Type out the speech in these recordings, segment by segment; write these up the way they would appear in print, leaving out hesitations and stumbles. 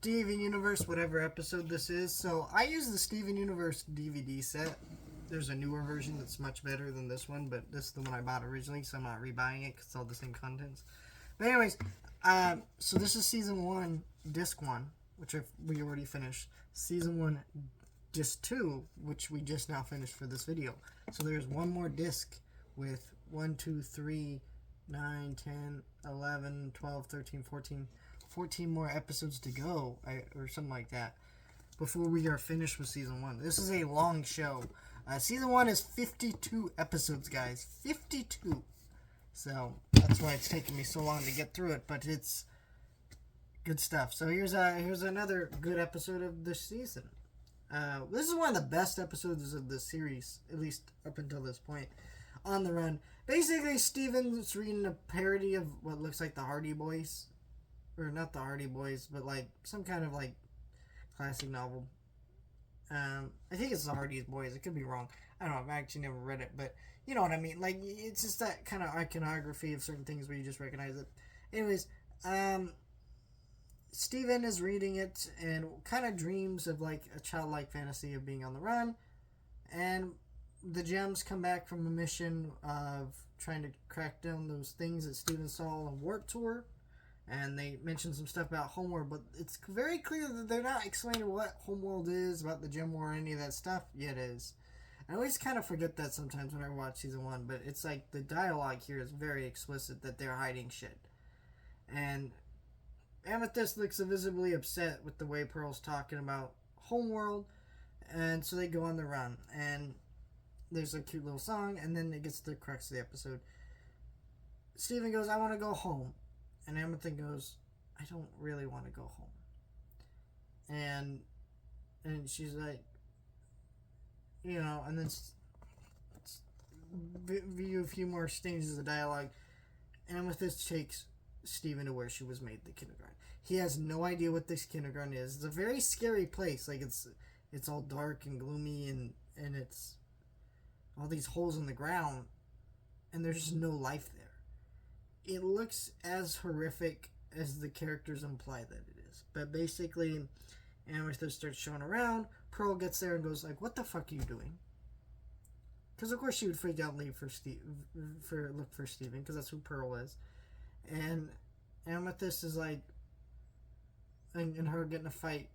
Steven Universe, whatever episode this is. So I use the Steven Universe DVD set. There's a newer version that's much better than this one, but this is the one I bought originally, so I'm not rebuying it because it's all the same contents. But anyways, so this is season 1, disc 1, which we already finished. Season 1, disc 2, which we just now finished for this video. So there's one more disc with 1, 2, 3, 9, 10, 11, 12, 13, 14 more episodes to go, or something like that, before we are finished with season 1. This is a long show. Season 1 is 52 episodes, guys. 52. So that's why it's taking me so long to get through it, but it's good stuff. So here's another good episode of this season. This is one of the best episodes of the series, at least up until this point. On the Run. Basically, Steven's reading a parody of what looks like the Hardy Boys. Or not the Hardy Boys, but like some kind of like classic novel. I think it's the Hardy Boys. I could be wrong. I don't know. I've actually never read it, but you know what I mean. Like, it's just that kind of iconography of certain things where you just recognize it. Anyways, Steven is reading it and kind of dreams of like a childlike fantasy of being on the run, and the gems come back from a mission of trying to crack down those things that Steven saw on a Warp Tour. And they mention some stuff about Homeworld, but it's very clear that they're not explaining what Homeworld is, about the Gem War, or any of that stuff yet is. I always kind of forget that sometimes when I watch season 1, but it's like the dialogue here is very explicit that they're hiding shit. And Amethyst looks visibly upset with the way Pearl's talking about Homeworld, and so they go on the run. And there's a cute little song, and then it gets to the crux of the episode. Steven goes, "I want to go home." And Amethyst goes, "I don't really want to go home." And she's like, you know, and then view a few more stages of dialogue. Amethyst takes Steven to where she was made, the kindergarten. He has no idea what this kindergarten is. It's a very scary place. Like, it's all dark and gloomy, and it's all these holes in the ground, and there's just no life there. It looks as horrific as the characters imply that it is. But basically, Amethyst starts showing around. Pearl gets there and goes like, "What the fuck are you doing?" Because of course she would freak out and leave look for Steven, because that's who Pearl is. And Amethyst is like, and her getting a fight.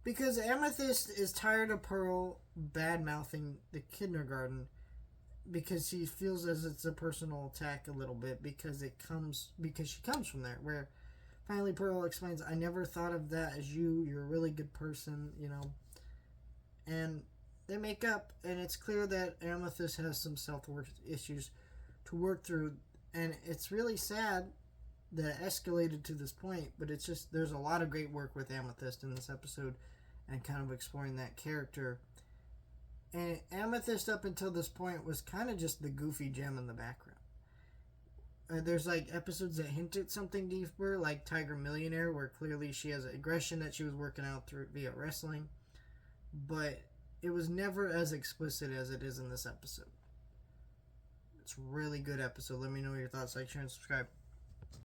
Because Amethyst is tired of Pearl bad-mouthing the kindergarten, because she feels as it's a personal attack a little bit, because she comes from there. Where finally Pearl explains, "I never thought of that as you. You're a really good person, you know." And they make up, and it's clear that Amethyst has some self-worth issues to work through, and it's really sad that it escalated to this point. But it's just, there's a lot of great work with Amethyst in this episode, and kind of exploring that character. And Amethyst, up until this point, was kind of just the goofy gem in the background. There's like episodes that hint at something deeper, like Tiger Millionaire, where clearly she has aggression that she was working out through via wrestling. But it was never as explicit as it is in this episode. It's a really good episode. Let me know your thoughts. Like, share, and subscribe.